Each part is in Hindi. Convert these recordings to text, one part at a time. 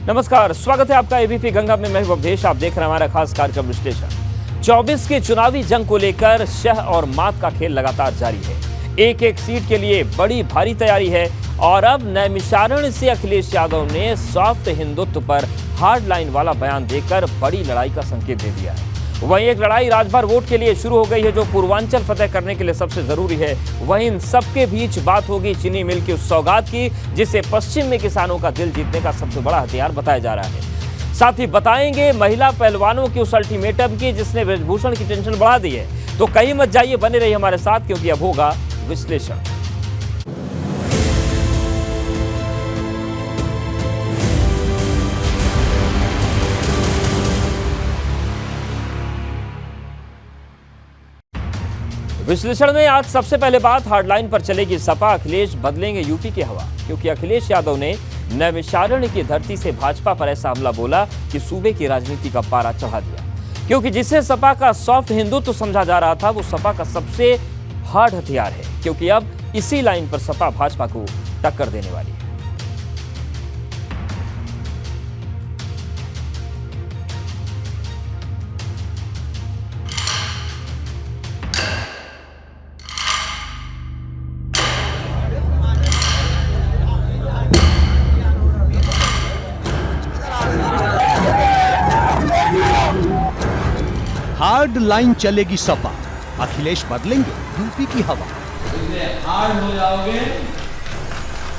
नमस्कार, स्वागत है आपका एबीपी गंगा में। मैं हूं अवधेश। आप देख रहे हैं हमारा खास कार्यक्रम विश्लेषण। 24 के चुनावी जंग को लेकर शह और मात का खेल लगातार जारी है। एक एक सीट के लिए बड़ी भारी तैयारी है और अब नैमिषारण्य से अखिलेश यादव ने सॉफ्ट हिंदुत्व पर हार्ड लाइन वाला बयान देकर बड़ी लड़ाई का संकेत दे दिया है। वहीं एक लड़ाई राजभर वोट के लिए शुरू हो गई है, जो पूर्वांचल फतेह करने के लिए सबसे जरूरी है। वहीं इन सबके बीच बात होगी चीनी मिल की उस सौगात की, जिसे पश्चिम में किसानों का दिल जीतने का सबसे बड़ा हथियार बताया जा रहा है। साथ ही बताएंगे महिला पहलवानों की उस अल्टीमेटम की, जिसने ब्रजभूषण की टेंशन बढ़ा दी है। तो कहीं मत जाइए, बने रहिए हमारे साथ, क्योंकि अब होगा विश्लेषण। विश्लेषण में आज सबसे पहले बात हार्डलाइन पर चलेगी। सपा अखिलेश बदलेंगे यूपी की हवा, क्योंकि अखिलेश यादव ने नैमिषारण्य की धरती से भाजपा पर ऐसा हमला बोला कि सूबे की राजनीति का पारा चढ़ा दिया। क्योंकि जिसे सपा का सॉफ्ट हिंदुत्व समझा जा रहा था, वो सपा का सबसे हार्ड हथियार है, क्योंकि अब इसी लाइन पर सपा भाजपा को टक्कर देने वाली है। हार्ड लाइन चलेगी सपा, अखिलेश बदलेंगे यूपी की हवा। हार्ड हो जाओगे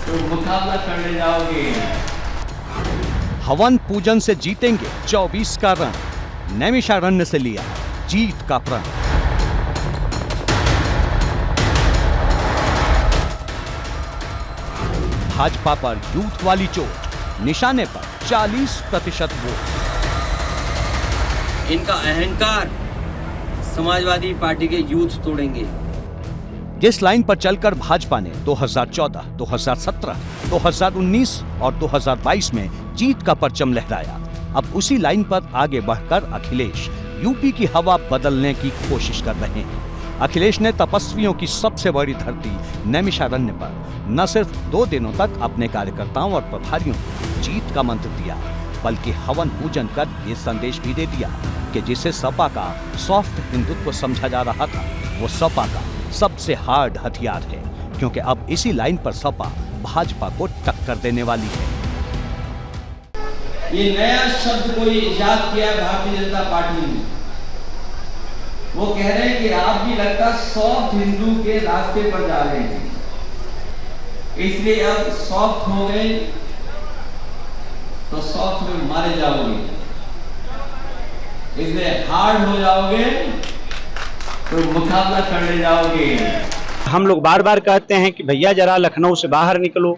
तो मुकाबला करने जाओगे। हवन पूजन से जीतेंगे 24 का रण, नैमिषारण्य से लिया जीत का प्रण। भाजपा पर यूथ वाली चोट, निशाने पर 40% वोट। इनका अहंकार समाजवादी पार्टी के यूथ तोड़ेंगे। जिस लाइन पर चलकर भाजपा ने 2014, 2017, 2019 और 2022 में जीत का परचम लहराया, अब उसी लाइन पर आगे बढ़कर अखिलेश यूपी की हवा बदलने की कोशिश कर रहे हैं। अखिलेश ने तपस्वियों की सबसे बड़ी धरती नैमिषारण्य पर न सिर्फ 2 दिनों तक अपने कार्यकर्ताओं और प्रभारियों को जीत का मंत्र दिया, बल्कि हवन पूजन कर ये संदेश भी दे दिया कि जिसे सपा का सॉफ्ट हिंदुत्व समझा जा रहा था, वो सपा का सबसे हार्ड हथियार है, क्योंकि अब इसी लाइन पर सपा भाजपा को टक्कर देने वाली है। ये नया शब्द कोई इजाद किया है भारतीय जनता पार्टी ने। वो कह रहे हैं कि आप भी लगता सॉफ्ट हिंदू के रास्ते पर जा रहे हैं, इसलिए अब सॉफ्ट हो गए तो सॉफ्ट में मारे जाओगे, इसलिए हार्ड हो जाओगे तो मुकाबला करने जाओगे। हम लोग बार बार कहते हैं कि भैया जरा लखनऊ से बाहर निकलो,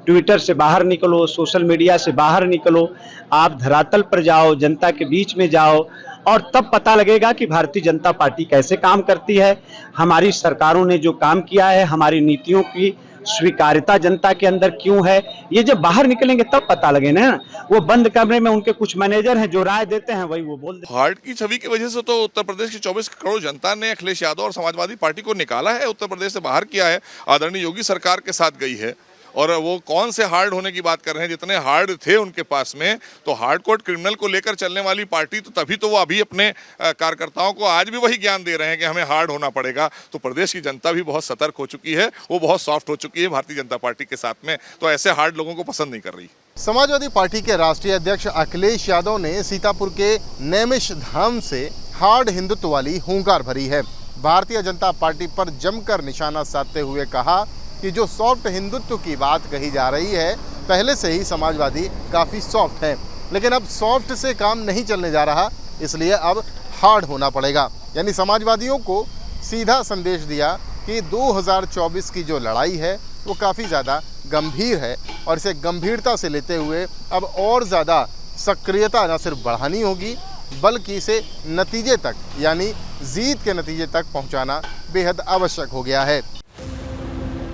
ट्विटर से बाहर निकलो, सोशल मीडिया से बाहर निकलो, आप धरातल पर जाओ, जनता के बीच में जाओ, और तब पता लगेगा कि भारतीय जनता पार्टी कैसे काम करती है। हमारी सरकारों ने जो काम किया है, हमारी नीतियों की स्वीकार्यता जनता के अंदर क्यों है, ये जब बाहर निकलेंगे तब पता लगे ना। वो बंद कमरे में उनके कुछ मैनेजर हैं जो राय देते हैं, वही वो बोल देते हैं। हार्ड की छवि की वजह से तो उत्तर प्रदेश की 24 करोड़ जनता ने अखिलेश यादव और समाजवादी पार्टी को निकाला है, उत्तर प्रदेश से बाहर किया है, आदरणीय योगी सरकार के साथ गई है। और वो कौन से हार्ड होने की बात कर रहे हैं, जितने हार्ड थे उनके पास में, तो हार्ड कोड क्रिमिनल को लेकर चलने वाली पार्टी, तो तभी तो वो अभी अपने कार्यकर्ताओं को आज भी वही ज्ञान दे रहे हैं कि हमें हार्ड होना पड़ेगा। तो प्रदेश की जनता भी बहुत सतर्क हो चुकी है, वो बहुत सॉफ्ट हो चुकी है भारतीय जनता पार्टी के साथ में, तो ऐसे हार्ड लोगों को पसंद नहीं कर रही। समाजवादी पार्टी के राष्ट्रीय अध्यक्ष अखिलेश यादव ने सीतापुर के नैमिष धाम से हार्ड हिंदुत्व वाली हुंकार भरी है। भारतीय जनता पार्टी पर जमकर निशाना साधते हुए कहा कि जो सॉफ्ट हिंदुत्व की बात कही जा रही है, पहले से ही समाजवादी काफ़ी सॉफ्ट हैं, लेकिन अब सॉफ्ट से काम नहीं चलने जा रहा, इसलिए अब हार्ड होना पड़ेगा। यानी समाजवादियों को सीधा संदेश दिया कि 2024 की जो लड़ाई है वो काफ़ी ज़्यादा गंभीर है, और इसे गंभीरता से लेते हुए अब और ज़्यादा सक्रियता न सिर्फ बढ़ानी होगी, बल्कि इसे नतीजे तक, यानी जीत के नतीजे तक पहुँचाना बेहद आवश्यक हो गया है।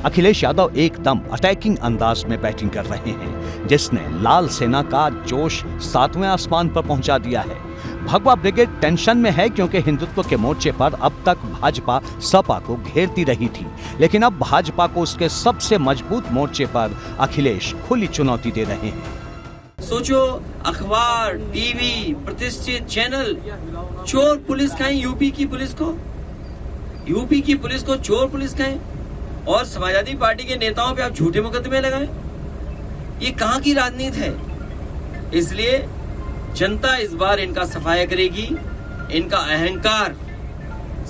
अखिलेश यादव एकदम अटैकिंग अंदाज में बैटिंग कर रहे हैं, जिसने लाल सेना का जोश 7वें आसमान पर पहुंचा दिया है। भगवा ब्रिगेड टेंशन में है, क्योंकि हिंदुत्व के मोर्चे पर अब तक भाजपा सपा को घेरती रही थी, लेकिन अब भाजपा को उसके सबसे मजबूत मोर्चे पर अखिलेश खुली चुनौती दे रहे हैं। सोचो, अखबार, टीवी, प्रतिष्ठित चैनल चोर पुलिस कहें यूपी की पुलिस को, यूपी की पुलिस को चोर पुलिस कहें, और समाजवादी पार्टी के नेताओं पे आप झूठे मुकदमे लगाएं। ये कहां की राजनीति है? इसलिए जनता इस बार इनका सफाया करेगी। इनका अहंकार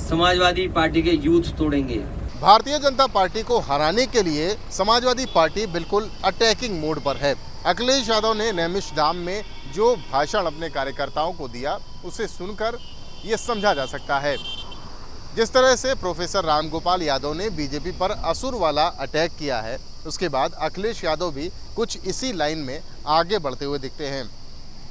समाजवादी पार्टी के यूथ तोड़ेंगे। भारतीय जनता पार्टी को हराने के लिए समाजवादी पार्टी बिल्कुल अटैकिंग मोड पर है। अखिलेश यादव ने नैमिषधाम में जो भाषण अपने कार्यकर्ताओं को दिया, उसे सुनकर ये समझा जा सकता है। जिस तरह से प्रोफेसर रामगोपाल यादव ने बीजेपी पर असुर वाला अटैक किया है, उसके बाद अखिलेश यादव भी कुछ इसी लाइन में आगे बढ़ते हुए दिखते हैं।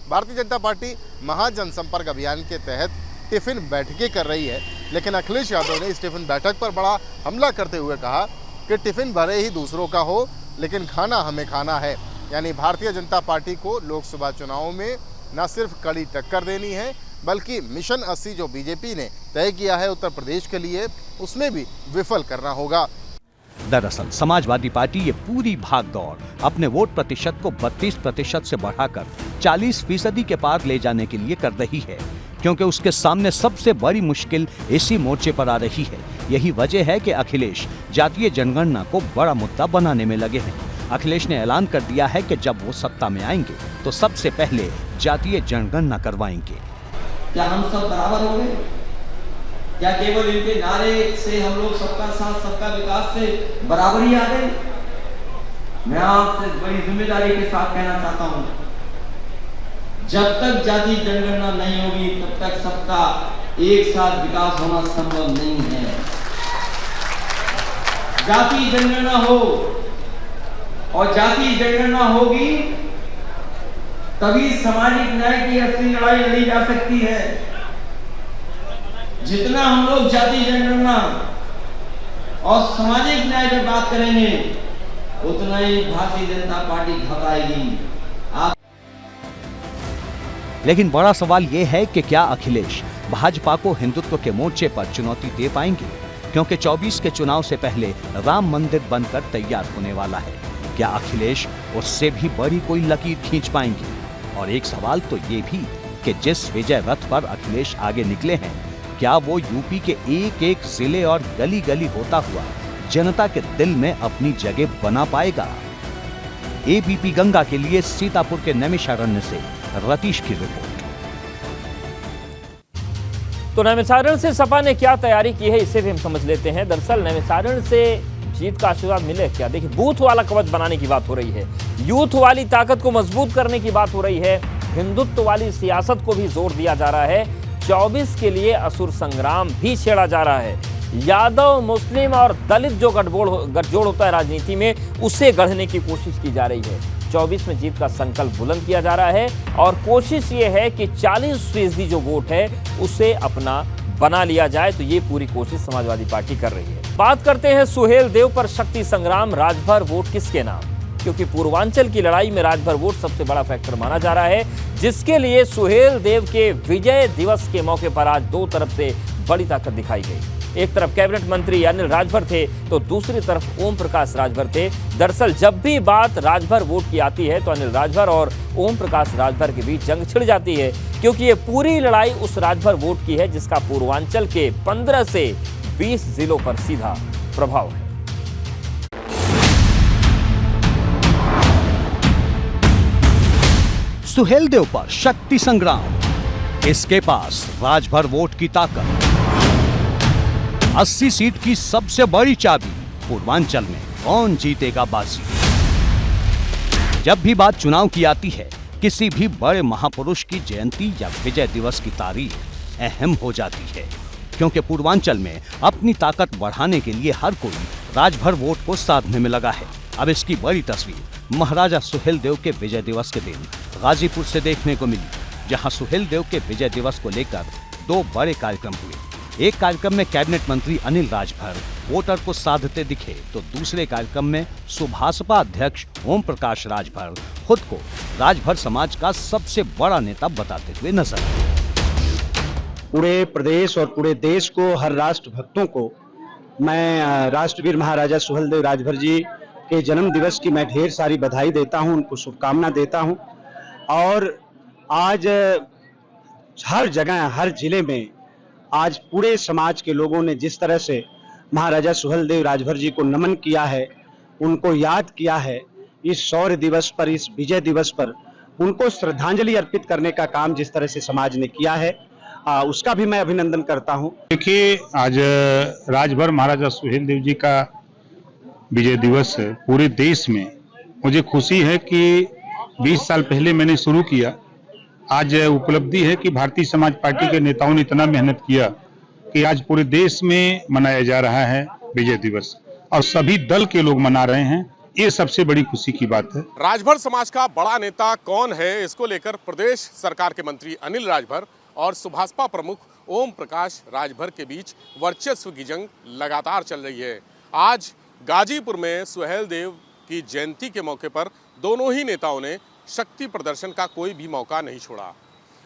भारतीय जनता पार्टी महाजनसंपर्क अभियान के तहत टिफिन बैठकें कर रही है, लेकिन अखिलेश यादव ने इस टिफिन बैठक पर बड़ा हमला करते हुए कहा कि टिफिन भले ही दूसरों का हो, लेकिन खाना हमें खाना है। यानी भारतीय जनता पार्टी को लोकसभा चुनावों में न सिर्फ कड़ी टक्कर देनी है, बल्कि मिशन 80 जो बीजेपी ने तय किया है उत्तर प्रदेश के लिए, उसमें भी विफल करना होगा। दरअसल समाजवादी पार्टी ये पूरी भागदौड़ अपने वोट प्रतिशत को 32% से बढ़ाकर 40% के पार ले जाने के लिए कर रही है, क्योंकि उसके सामने सबसे बड़ी मुश्किल इसी मोर्चे पर आ रही है। यही वजह है कि अखिलेश जातीय जनगणना को बड़ा मुद्दा बनाने में लगे हैं। अखिलेश ने ऐलान कर दिया है कि जब वो सत्ता में आएंगे तो सबसे पहले जातीय जनगणना करवाएंगे। क्या हम सब बराबर हो गए? क्या केवल इनके नारे से हम लोग सबका साथ सबका विकास से बराबरी आ गई? मैं आपसे बड़ी जिम्मेदारी के साथ कहना चाहता हूं, जब तक जाति जनगणना नहीं होगी तब तक सबका एक साथ विकास होना संभव नहीं है। जाति जनगणना हो और जाति जनगणना होगी तभी सामाजिक न्याय की असली लड़ाई लड़ी जा सकती है। जितना हम लोग जाति जनगणना और सामाजिक न्याय की बात करेंगे, उतना ही भारतीय जनता पार्टी घबराएगी। लेकिन बड़ा सवाल ये है कि क्या अखिलेश भाजपा को हिंदुत्व के मोर्चे पर चुनौती दे पाएंगे, क्योंकि 24 के चुनाव से पहले राम मंदिर बनकर तैयार होने वाला है। क्या अखिलेश उससे भी बड़ी कोई लकीर खींच पाएंगे? और एक सवाल तो ये भी कि जिस विजय रथ पर अखिलेश आगे निकले हैं, क्या वो यूपी के एक एक जिले और गली गली होता हुआ जनता के दिल में अपनी जगह बना पाएगा? एबीपी गंगा के लिए सीतापुर के नैमिषारण्य से रतीश की रिपोर्ट। तो नैमिषारण्य से सपा ने क्या तैयारी की है, इसे भी हम समझ लेते हैं। दरअसल नैमिषारण्य से जीत का आशीर्वाद मिले क्या? देखिए, बूथ वाला कवच बनाने की बात हो रही है, यूथ वाली ताकत को मजबूत करने की बात हो रही है, हिंदुत्व वाली सियासत को भी जोर दिया जा रहा है, 24 के लिए असुर संग्राम भी छेड़ा जा रहा है। यादव, मुस्लिम और दलित जो गठजोड़ होता है राजनीति में, उसे गढ़ने की कोशिश की जा रही है। 24 में जीत का संकल्प बुलंद किया जा रहा है और कोशिश ये है कि 40% जो वोट है उसे अपना बना लिया जाए। तो ये पूरी कोशिश समाजवादी पार्टी कर रही है। बात करते हैं सुहेल देव पर। शक्ति संग्राम, राजभर वोट किसके नाम? क्योंकि पूर्वांचल की लड़ाई में राजभर वोट सबसे बड़ा फैक्टर माना जा रहा है, जिसके लिए सुहेल देव के विजय दिवस के मौके पर आज दो तरफ से बड़ी ताकत दिखाई गई। एक तरफ कैबिनेट मंत्री अनिल राजभर थे तो दूसरी तरफ ओम प्रकाश राजभर थे। दरअसल जब भी बात राजभर वोट की आती है तो अनिल राजभर और ओम प्रकाश राजभर के बीच जंग छिड़ जाती है, क्योंकि ये पूरी लड़ाई उस राजभर वोट की है जिसका पूर्वांचल के 15 से 20 जिलों पर सीधा प्रभाव है। सुहेल देव पर शक्ति संग्राम, इसके पास राजभर वोट की ताकत, 80 सीट की सबसे बड़ी चाबी, पूर्वांचल में कौन जीतेगा बाजी। जब भी बात चुनाव की आती है, किसी भी बड़े महापुरुष की जयंती या विजय दिवस की तारीख अहम हो जाती है, क्योंकि पूर्वांचल में अपनी ताकत बढ़ाने के लिए हर कोई राजभर वोट को साधने में लगा है। अब इसकी बड़ी तस्वीर महाराजा सुहेल देव के विजय दिवस के दिन गाजीपुर से देखने को मिली, जहां सुहेल देव के विजय दिवस को लेकर दो बड़े कार्यक्रम हुए। एक कार्यक्रम में कैबिनेट मंत्री अनिल राजभर वोटर को साधते दिखे, तो दूसरे कार्यक्रम में सुभाषपा अध्यक्ष ओम प्रकाश राजभर खुद को राजभर समाज का सबसे बड़ा नेता बताते हुए नजर आए। पूरे प्रदेश और पूरे देश को, हर राष्ट्र भक्तों को मैं राष्ट्रवीर महाराजा सुहेल देव राजभर जी के जन्म दिवस की मैं ढेर सारी बधाई देता हूं, उनको शुभकामना देता हूं। और आज हर जगह, हर जिले में आज पूरे समाज के लोगों ने जिस तरह से महाराजा सुहेलदेव राजभर जी को नमन किया है, उनको याद किया है, इस शौर्य दिवस पर, इस विजय दिवस पर उनको श्रद्धांजलि अर्पित करने का काम जिस तरह से समाज ने किया है, उसका भी मैं अभिनंदन करता हूं। देखिए, आज राजभर महाराजा सुहेलदेव जी का विजय दिवस है पूरे देश में। मुझे खुशी है कि 20 साल पहले मैंने शुरू किया, आज उपलब्धि है कि भारतीय समाज पार्टी के नेताओं ने इतना मेहनत किया कि आज पूरे देश में मनाया जा रहा है विजय दिवस, और सभी दल के लोग मना रहे हैं। ये सबसे बड़ी खुशी की बात है। राजभर समाज का बड़ा नेता कौन है, इसको लेकर प्रदेश सरकार के मंत्री अनिल राजभर और सुभाषपा प्रमुख ओम प्रकाश राजभर के बीच वर्चस्व की जंग लगातार चल रही है। आज गाजीपुर में सुहेलदेव की जयंती के मौके पर दोनों ही नेताओं ने शक्ति प्रदर्शन का कोई भी मौका नहीं छोड़ा।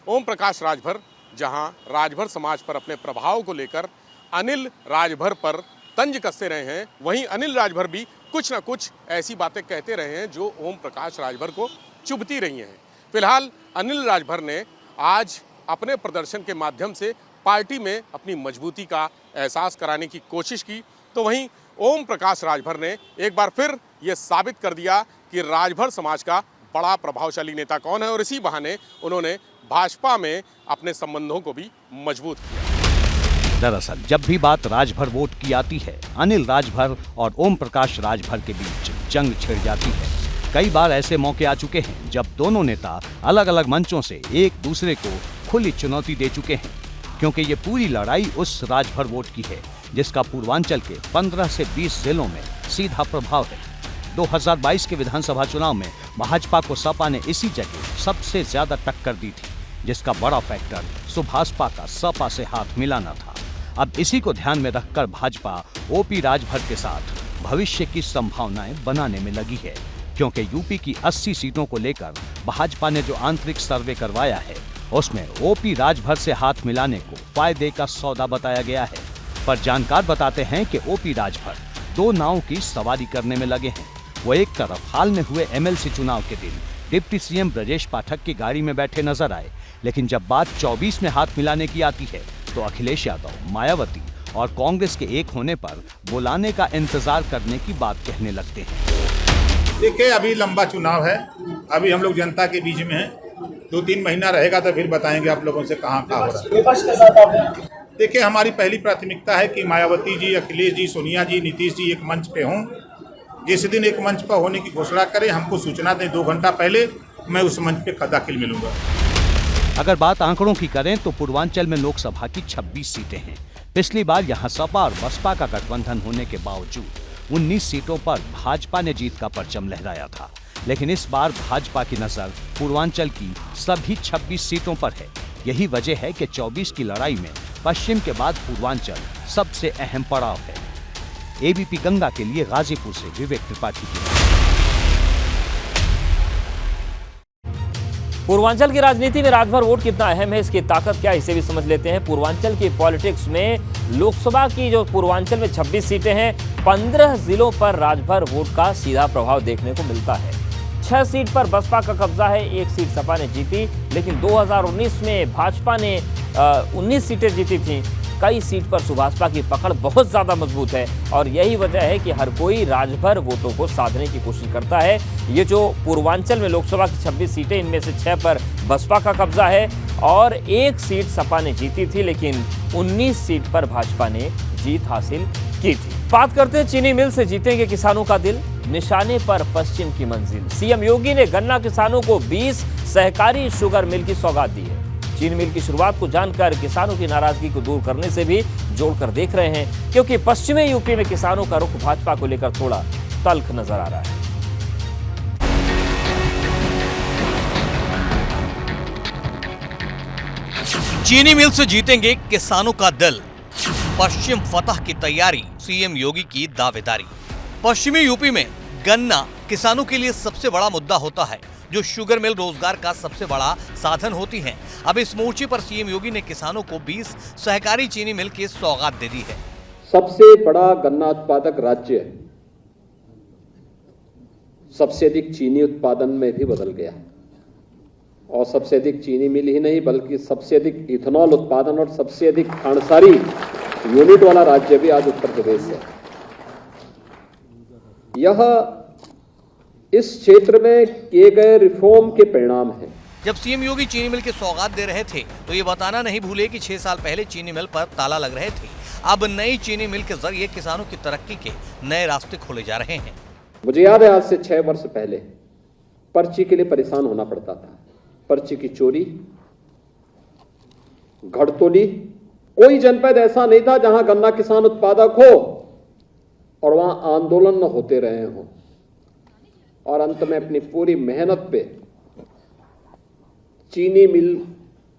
ओम प्रकाश राजभर जहां राजभर समाज पर अपने प्रभाव को लेकर अनिल राजभर पर तंज कसते रहे हैं, वहीं अनिल राजभर भी कुछ न कुछ ऐसी बातें कहते रहे हैं जो ओम प्रकाश राजभर को चुभती रही हैं। फिलहाल अनिल राजभर ने आज अपने प्रदर्शन के माध्यम से पार्टी में अपनी मजबूती का एहसास कराने की कोशिश की, तो वहीं ओम प्रकाश राजभर ने एक बार फिर ये साबित कर दिया कि राजभर समाज का बड़ा प्रभावशाली नेता कौन है, और इसी बहाने उन्होंने भाजपा में अपने संबंधों को भी मजबूत किया। दरअसल जब भी बात राजभर वोट की आती है, अनिल राजभर और ओम प्रकाश राजभर के बीच जंग छिड़ जाती है। कई बार ऐसे मौके आ चुके हैं जब दोनों नेता अलग अलग मंचों से एक दूसरे को खुली चुनौती दे चुके हैं, क्योंकि ये पूरी लड़ाई उस राजभर वोट की है जिसका पूर्वांचल के 15 से 20 जिलों में सीधा प्रभाव है। 2022 के विधानसभा चुनाव में भाजपा को सपा ने इसी जगह सबसे ज्यादा टक्कर दी थी, जिसका बड़ा फैक्टर सुभाषपा का सपा से हाथ मिलाना था। अब इसी को ध्यान में रखकर भाजपा ओपी राजभर के साथ भविष्य की संभावनाएं बनाने में लगी है, क्योंकि यूपी की 80 सीटों को लेकर भाजपा ने जो आंतरिक सर्वे करवाया है उसमें ओपी राजभर से हाथ मिलाने को फायदे का सौदा बताया गया है। पर जानकार बताते हैं कि ओपी राजभर दो नावों की सवारी करने में लगे हैं। वो एक तरफ हाल में हुए एमएलसी चुनाव के दिन डिप्टी सीएम ब्रजेश पाठक की गाड़ी में बैठे नजर आए, लेकिन जब बात 24 में हाथ मिलाने की आती है तो अखिलेश यादव, मायावती और कांग्रेस के एक होने पर बुलाने का इंतजार करने की बात कहने लगते हैं। देखिए, अभी लंबा चुनाव है, अभी हम लोग जनता के बीच में हैं। 2-3 महीना रहेगा तो फिर बताएंगे आप लोगों से कहाँ हो रहा है। देखिए, हमारी पहली प्राथमिकता है कि मायावती जी, अखिलेश जी, सोनिया जी, नीतीश जी एक मंच पे हों। जिस दिन एक मंच पर होने की घोषणा करें, हमको सूचना दें 2 घंटा पहले, मैं उस मंच पे दाखिल मिलूंगा। अगर बात आंकड़ों की करें तो पूर्वांचल में लोकसभा की 26 सीटें हैं। पिछली बार यहां सपा और बसपा का गठबंधन होने के बावजूद 19 सीटों पर भाजपा ने जीत का परचम लहराया था, लेकिन इस बार भाजपा की नजर पूर्वांचल की सभी 26 सीटों पर है। यही वजह है कि 24 की लड़ाई में पश्चिम के बाद पूर्वांचल सबसे अहम पड़ाव है। एबीपी गंगा के लिए गाजीपुर से विवेक त्रिपाठी की। पूर्वांचल की राजनीति में राजभर वोट कितना अहम है, इसकी ताकत क्या है, इसे भी समझ लेते हैं। पूर्वांचल की पॉलिटिक्स में लोकसभा की जो पूर्वांचल में 26 सीटें हैं, 15 जिलों पर राजभर वोट का सीधा प्रभाव देखने को मिलता है। 6 सीट पर बसपा का कब्जा है, 1 सीट सपा ने जीती, लेकिन 2019 में भाजपा ने 19 सीटें जीती थी। कई सीट पर सुभाषपा की पकड़ बहुत ज्यादा मजबूत है और यही वजह है कि हर कोई राजभर वोटों को साधने की कोशिश करता है। ये जो पूर्वांचल में लोकसभा की 26 सीटें, इनमें से 6 पर बसपा का कब्जा है और 1 सीट सपा ने जीती थी, लेकिन 19 सीट पर भाजपा ने जीत हासिल की थी। बात करते हैं चीनी मिल से जीतेंगे किसानों का दिल, निशाने पर पश्चिम की मंजिल। सीएम योगी ने गन्ना किसानों को 20 सहकारी शुगर मिल की सौगात दी है। चीनी मिल की शुरुआत को जानकर किसानों की नाराजगी को दूर करने से भी जोड़कर देख रहे हैं, क्योंकि पश्चिमी यूपी में किसानों का रुख भाजपा को लेकर थोड़ा तल्ख नजर आ रहा है। चीनी मिल से जीतेंगे किसानों का दिल, पश्चिम फतह की तैयारी, सीएम योगी की दावेदारी। पश्चिमी यूपी में गन्ना किसानों के लिए सबसे बड़ा मुद्दा होता है, जो शुगर मिल रोजगार का सबसे बड़ा साधन होती है। अब इस मोर्चे पर सीएम योगी ने किसानों को 20 सहकारी चीनी मिल की सौगात दे दी है। सबसे बड़ा गन्ना उत्पादक राज्य सबसे अधिक चीनी उत्पादन में भी बदल गया। और सबसे अधिक चीनी मिल ही नहीं बल्कि सबसे अधिक इथेनॉल उत्पादन और सबसे अधिक खांडसारी यूनिट वाला राज्य भी आज उत्तर प्रदेश है। यह इस क्षेत्र में किए गए रिफॉर्म के परिणाम है। जब सीएम योगी चीनी मिल की सौगात दे रहे थे तो ये बताना नहीं भूले कि 6 साल पहले चीनी मिल पर ताला लग रहे थे। अब नई चीनी मिल के जरिए किसानों की तरक्की के नए रास्ते खोले जा रहे हैं। मुझे याद है आज से 6 वर्ष पहले पर्ची के लिए परेशान होना पड़ता था। पर्ची की चोरी, घड़तोली, कोई जनपद ऐसा नहीं था जहां गन्ना किसान उत्पादक हो और वहां आंदोलन न होते रहे हों। और अंत में अपनी पूरी मेहनत पे चीनी मिल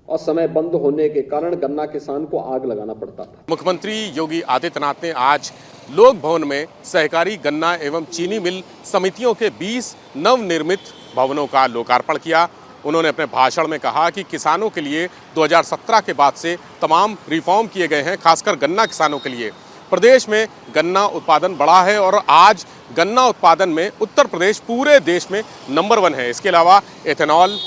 और समय बंद होने के कारण गन्ना किसान को आग लगाना पड़ता था। मुख्यमंत्री योगी आदित्यनाथ ने आज लोक भवन में सहकारी गन्ना एवं चीनी मिल समितियों के 20 नवनिर्मित भवनों का लोकार्पण किया। उन्होंने अपने भाषण में कहा कि किसानों के लिए 2017 के बाद से तमाम रिफॉर्म किए गए हैं, खासकर गन्ना किसानों के लिए। प्रदेश में गन्ना उत्पादन बढ़ा है और आज गन्ना उत्पादन में उत्तर प्रदेश पूरे देश में नंबर 1 है। इसके अलावा एथेनॉल,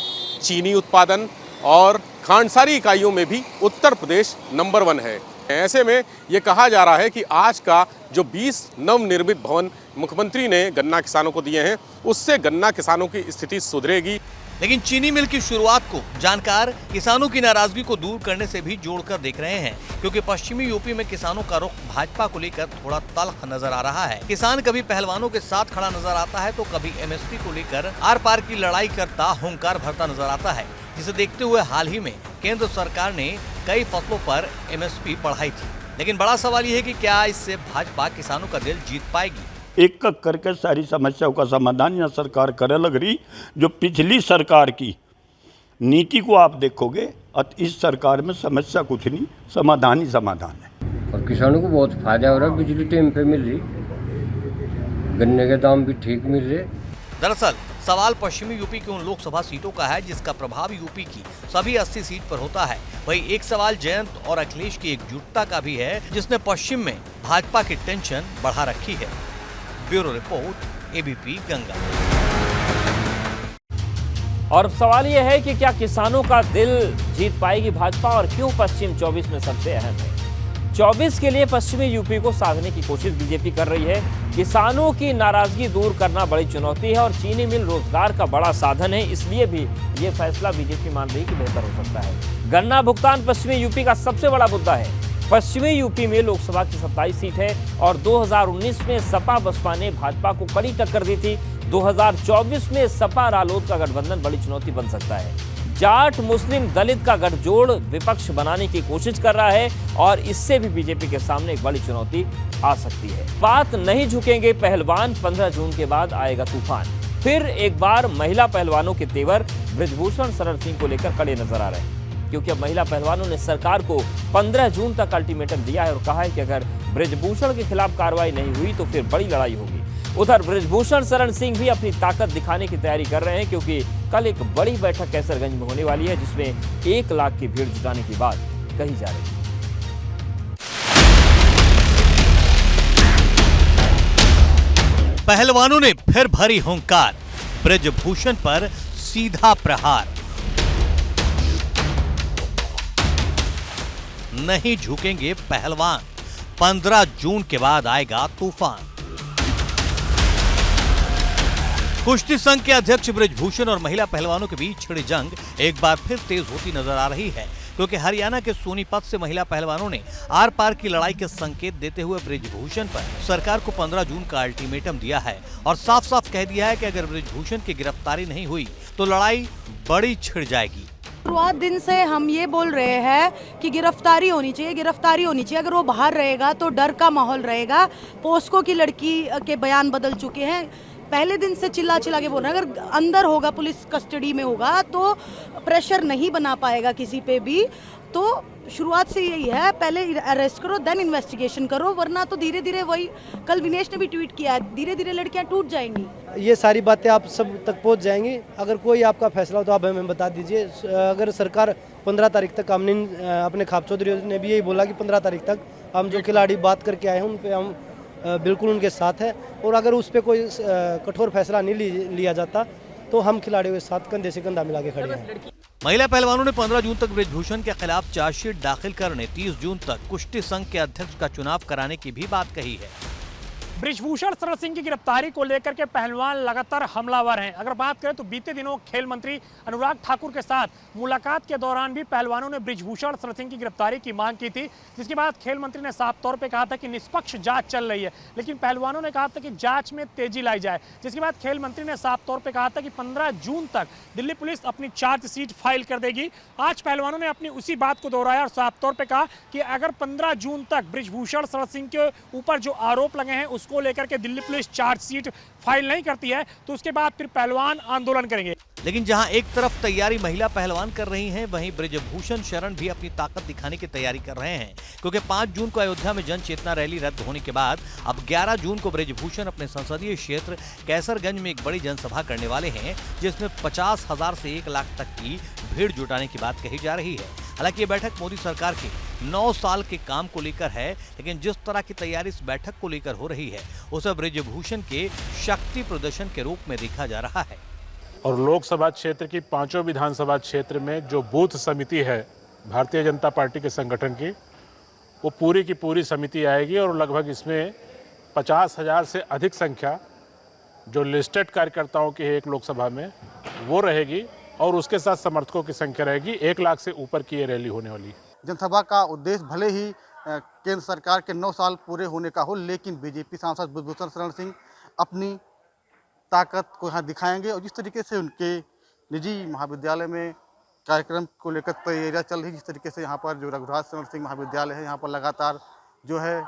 चीनी उत्पादन और खांडसारी इकाइयों में भी उत्तर प्रदेश नंबर 1 है। ऐसे में ये कहा जा रहा है कि आज का जो 20 नवनिर्मित भवन मुख्यमंत्री ने गन्ना किसानों को दिए हैं, उससे गन्ना किसानों की स्थिति सुधरेगी। लेकिन चीनी मिल की शुरुआत को जानकार किसानों की नाराजगी को दूर करने से भी जोड़कर देख रहे हैं, क्योंकि पश्चिमी यूपी में किसानों का रुख भाजपा को लेकर थोड़ा तल्ख नजर आ रहा है। किसान कभी पहलवानों के साथ खड़ा नजर आता है तो कभी एमएसपी को लेकर आर पार की लड़ाई करता हुंकार भरता नजर आता है, जिसे देखते हुए हाल ही में केंद्र सरकार ने कई फसलों पर एमएसपी बढ़ाई थी। लेकिन बड़ा सवाल ये है कि क्या इससे भाजपा किसानों का दिल जीत पाएगी? एक एक करके सारी समस्याओं का समाधान यहाँ सरकार करे लग रही। जो पिछली सरकार की नीति को आप देखोगे और इस सरकार में समस्या कुछ नहीं, समाधान ही समाधान है। और किसानों को बहुत फायदा हो रहा है, बिजली टाइम पे मिल रही, गन्ने के दाम भी ठीक मिल रहे। दरअसल सवाल पश्चिमी यूपी की उन लोकसभा सीटों का है जिसका प्रभाव यूपी की सभी 80 सीट पर होता है। वही एक सवाल जयंत और अखिलेश की एकजुटता का भी है, जिसने पश्चिम में भाजपा की टेंशन बढ़ा रखी है। Bureau report, ABP Ganga. और सवाल यह है कि क्या किसानों का दिल जीत पाएगी भाजपा, और क्यों पश्चिम 24 में सबसे अहम है। 24 के लिए पश्चिमी यूपी को साधने की कोशिश बीजेपी कर रही है। किसानों की नाराजगी दूर करना बड़ी चुनौती है और चीनी मिल रोजगार का बड़ा साधन है, इसलिए भी ये फैसला बीजेपी मान रही कि बेहतर हो सकता है। गन्ना भुगतान पश्चिमी यूपी का सबसे बड़ा मुद्दा है। पश्चिमी यूपी में लोकसभा की 27 सीट है और 2019 में सपा बसपा ने भाजपा को कड़ी टक्कर दी थी। 2024 में सपा रालोद का गठबंधन बड़ी चुनौती बन सकता है। जाट मुस्लिम दलित का गठजोड़ विपक्ष बनाने की कोशिश कर रहा है और इससे भी बीजेपी के सामने एक बड़ी चुनौती आ सकती है। बात नहीं झुकेंगे पहलवान, 15 जून के बाद आएगा तूफान। फिर एक बार महिला पहलवानों के तेवर बृजभूषण शरण सिंह को लेकर कड़े नजर आ रहे हैं, क्योंकि अब महिला पहलवानों ने सरकार को 15 जून तक अल्टीमेटम दिया है और कहा है कि अगर बृजभूषण के खिलाफ कार्रवाई नहीं हुई तो फिर बड़ी लड़ाई होगी। उधर बृजभूषण शरण सिंह भी अपनी ताकत दिखाने की तैयारी कर रहे हैं, क्योंकि कल एक बड़ी बैठक कैसरगंज में होने वाली है जिसमें 1 लाख की भीड़ जुटाने की बात कही जा रही है। पहलवानों ने फिर भरी हुंकार, बृजभूषण पर सीधा प्रहार। नहीं झुकेंगे पहलवान, 15 जून के बाद आएगा तूफान। कुश्ती संघ के अध्यक्ष बृजभूषण और महिला पहलवानों के बीच छिड़ी जंग एक बार फिर तेज होती नजर आ रही है, क्योंकि हरियाणा के सोनीपत से महिला पहलवानों ने आर पार की लड़ाई के संकेत देते हुए बृजभूषण पर सरकार को 15 जून का अल्टीमेटम दिया है और साफ साफ कह दिया है कि अगर बृजभूषण की गिरफ्तारी नहीं हुई तो लड़ाई बड़ी छिड़ जाएगी। शुरुआत दिन से हम ये बोल रहे हैं कि गिरफ्तारी होनी चाहिए, गिरफ्तारी होनी चाहिए। अगर वो बाहर रहेगा तो डर का माहौल रहेगा। पोस्को की लड़की के बयान बदल चुके हैं, पहले दिन से चिल्ला चिल्ला के बोल रहे हैं। अगर अंदर होगा, पुलिस कस्टडी में होगा तो प्रेशर नहीं बना पाएगा किसी पे भी। तो शुरुआत से यही है, पहले अरेस्ट करो देन इन्वेस्टिगेशन करो, वरना तो धीरे धीरे वही कल विनेश ने भी ट्वीट किया है, धीरे धीरे लड़कियां टूट जाएंगी। ये सारी बातें आप सब तक पहुंच जाएंगी। अगर कोई आपका फैसला हो तो आप हमें बता दीजिए। अगर सरकार 15 तारीख तक, हमने अपने खाप चौधरी ने भी यही बोला कि 15 तारीख तक हम जो खिलाड़ी बात करके आए हैं उन पे हम बिल्कुल उनके साथ है। और अगर उस पर कोई कठोर फैसला नहीं लिया जाता तो हम खिलाड़ियों के साथ कंधे से कंधा मिला के खड़े हैं। महिला पहलवानों ने 15 जून तक बृजभूषण के खिलाफ चार्जशीट दाखिल करने, 30 जून तक कुश्ती संघ के अध्यक्ष का चुनाव कराने की भी बात कही है। बृजभूषण शरण सिंह की गिरफ्तारी को लेकर के पहलवान लगातार हमलावर हैं। अगर बात करें तो बीते दिनों खेल मंत्री अनुराग ठाकुर के साथ मुलाकात के दौरान भी पहलवानों ने बृजभूषण शरण सिंह की गिरफ्तारी की मांग की थी, जिसके बाद खेल मंत्री ने साफ तौर पे कहा था कि निष्पक्ष जांच चल रही है, लेकिन पहलवानों ने कहा था कि जांच में तेजी लाई जाए। जिसके बाद खेल मंत्री ने साफ तौर पर कहा था कि 15 जून तक दिल्ली पुलिस अपनी चार्जशीट फाइल कर देगी। आज पहलवानों ने अपनी उसी बात को दोहराया और साफ तौर पर कहा कि अगर 15 जून तक बृजभूषण शरण सिंह के ऊपर जो आरोप लगे हैं उसको लेकर के दिल्ली पुलिस चार्जशीट फाइल नहीं करती है तो उसके बाद फिर पहलवान आंदोलन करेंगे। लेकिन जहां एक तरफ तैयारी महिला पहलवान कर रही हैं, वहीं बृजभूषण शरण भी अपनी ताकत दिखाने की तैयारी कर रहे हैं, क्योंकि 5 जून को अयोध्या में जन चेतना रैली रद्द होने के बाद अब 11 जून को बृजभूषण अपने संसदीय क्षेत्र कैसरगंज में एक बड़ी जनसभा करने वाले हैं, जिसमें 50,000 से 1 लाख तक की भीड़ जुटाने की बात कही जा रही है। हालांकि ये बैठक मोदी सरकार के 9 साल के काम को लेकर है, लेकिन जिस तरह की तैयारी इस बैठक को लेकर हो रही है उसे बृजभूषण के शक्ति प्रदर्शन के रूप में देखा जा रहा है। और लोकसभा क्षेत्र की 5 विधानसभा क्षेत्र में जो बूथ समिति है भारतीय जनता पार्टी के संगठन की, वो पूरी की पूरी समिति आएगी और लगभग इसमें 50,000 से अधिक संख्या जो लिस्टेड कार्यकर्ताओं की है एक लोकसभा में वो रहेगी और उसके साथ समर्थकों की संख्या रहेगी। 1 लाख से ऊपर की ये रैली होने वाली है। जनसभा का उद्देश्य भले ही केंद्र सरकार के 9 साल पूरे होने का हो, लेकिन बीजेपी सांसद बृजभूषण शरण सिंह अपनी ताकत को यहाँ दिखाएंगे और जिस तरीके से उनके निजी महाविद्यालय में कार्यक्रम को लेकर तैयारियाँ चल रही, जिस तरीके से यहाँ पर जो रघुराज शरण सिंह महाविद्यालय है यहाँ पर लगातार जो है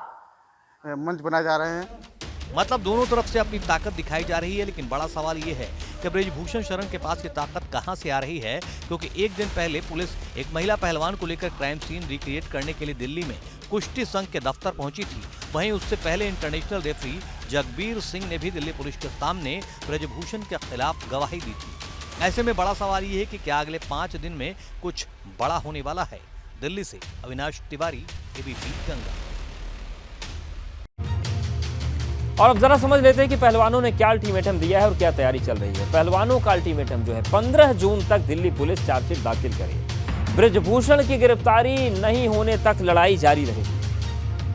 मंच बनाए जा रहे हैं। मतलब दोनों तरफ से अपनी ताकत दिखाई जा रही है, लेकिन बड़ा सवाल ये है कि बृजभूषण शरण के पास ये ताकत कहां से आ रही है, क्योंकि एक दिन पहले पुलिस एक महिला पहलवान को लेकर क्राइम सीन रिक्रिएट करने के लिए दिल्ली में कुश्ती संघ के दफ्तर पहुंची थी। वहीं उससे पहले इंटरनेशनल रेफरी जगबीर सिंह ने भी दिल्ली पुलिस के सामने बृजभूषण के खिलाफ गवाही दी थी। ऐसे में बड़ा सवाल ये है कि क्या अगले 5 दिन में कुछ बड़ा होने वाला है। दिल्ली से अविनाश तिवारी, एबीपी गंगा। और अब जरा समझ लेते हैं कि पहलवानों ने क्या अल्टीमेटम दिया है और क्या तैयारी चल रही है। पहलवानों का अल्टीमेटम जो है 15 जून तक दिल्ली पुलिस चार्जशीट दाखिल करे, बृजभूषण की गिरफ्तारी नहीं होने तक लड़ाई जारी रहेगी,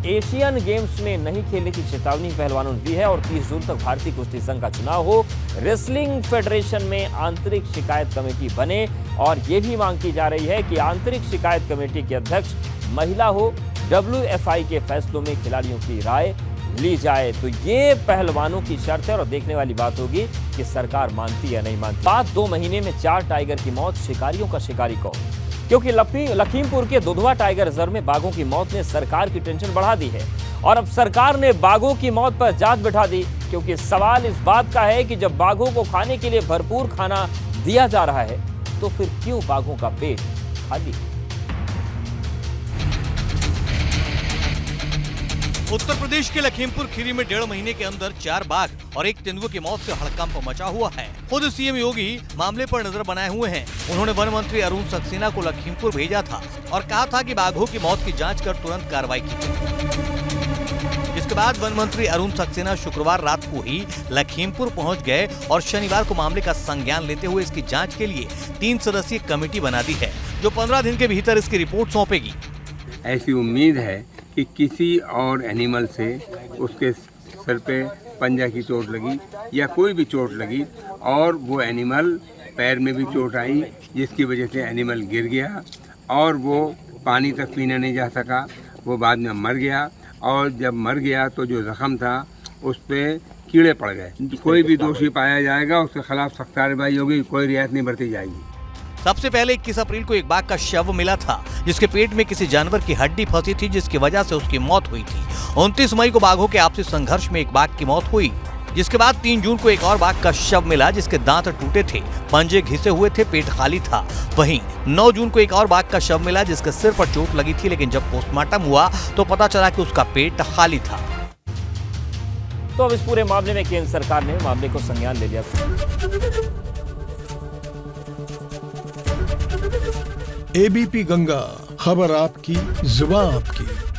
एशियन गेम्स में नहीं खेलने की चेतावनी पहलवानों ने दी है और 30 जून तक भारतीय कुश्ती संघ का चुनाव हो, रेसलिंग फेडरेशन में आंतरिक शिकायत कमेटी बने और ये भी मांग की जा रही है कि आंतरिक शिकायत कमेटी के अध्यक्ष महिला हो, WFI के फैसलों में खिलाड़ियों की राय ली जाए। तो ये पहलवानों की शर्त है और देखने वाली बात होगी कि सरकार मानती या नहीं मानती। बाद 2 महीने में 4 टाइगर की मौत, शिकारियों का शिकारी कौन? क्योंकि लखीमपुर के दुधवा टाइगर रिजर्व में बाघों की मौत ने सरकार की टेंशन बढ़ा दी है और अब सरकार ने बाघों की मौत पर जांच बिठा दी, क्योंकि सवाल इस बात का है कि जब बाघों को खाने के लिए भरपूर खाना दिया जा रहा है तो फिर क्यों बाघों का पेट खाली? उत्तर प्रदेश के लखीमपुर खीरी में 1.5 महीने के अंदर 4 बाघ और 1 तेंदुए की मौत से हड़कंप मचा हुआ है। खुद सीएम योगी मामले पर नजर बनाए हुए हैं। उन्होंने वन मंत्री अरुण सक्सेना को लखीमपुर भेजा था और कहा था कि बाघों की मौत की जांच कर तुरंत कार्रवाई की जाए। इसके बाद वन मंत्री अरुण सक्सेना शुक्रवार रात को ही लखीमपुर पहुंच गए और शनिवार को मामले का संज्ञान लेते हुए इसकी जाँच के लिए 3 सदस्यीय कमेटी बना दी है, जो 15 दिन के भीतर इसकी रिपोर्ट सौंपेगी। ऐसी उम्मीद है कि किसी और एनिमल से उसके सर पे पंजा की चोट लगी या कोई भी चोट लगी और वो एनिमल पैर में भी चोट आई, जिसकी वजह से एनिमल गिर गया और वो पानी तक पीने नहीं जा सका, वो बाद में मर गया और जब मर गया तो जो जख्म था उस पर कीड़े पड़ गए। कोई भी दोषी पाया जाएगा उसके खिलाफ सख्त कार्रवाई होगी, कोई रियायत नहीं बरती जाएगी। सबसे पहले 21 अप्रैल को एक बाघ का शव मिला था, जिसके पेट में किसी जानवर की हड्डी फंसी थी, जिसकी वजह से उसकी मौत हुई थी। 29 मई को बाघों के आपसी संघर्ष में एक बाघ की मौत हुई, जिसके बाद 3 जून को एक और बाघ का शव मिला, जिसके दांत टूटे थे, पंजे घिसे हुए थे, पेट खाली था। वहीं 9 जून को एक और बाघ का शव मिला, जिसके सिर पर चोट लगी थी, लेकिन जब पोस्टमार्टम हुआ तो पता चला कि उसका पेट खाली था। तो अब इस पूरे मामले में केंद्र सरकार ने मामले को संज्ञान ले लिया। एबीपी गंगा, खबर आपकी, जुबान आपकी।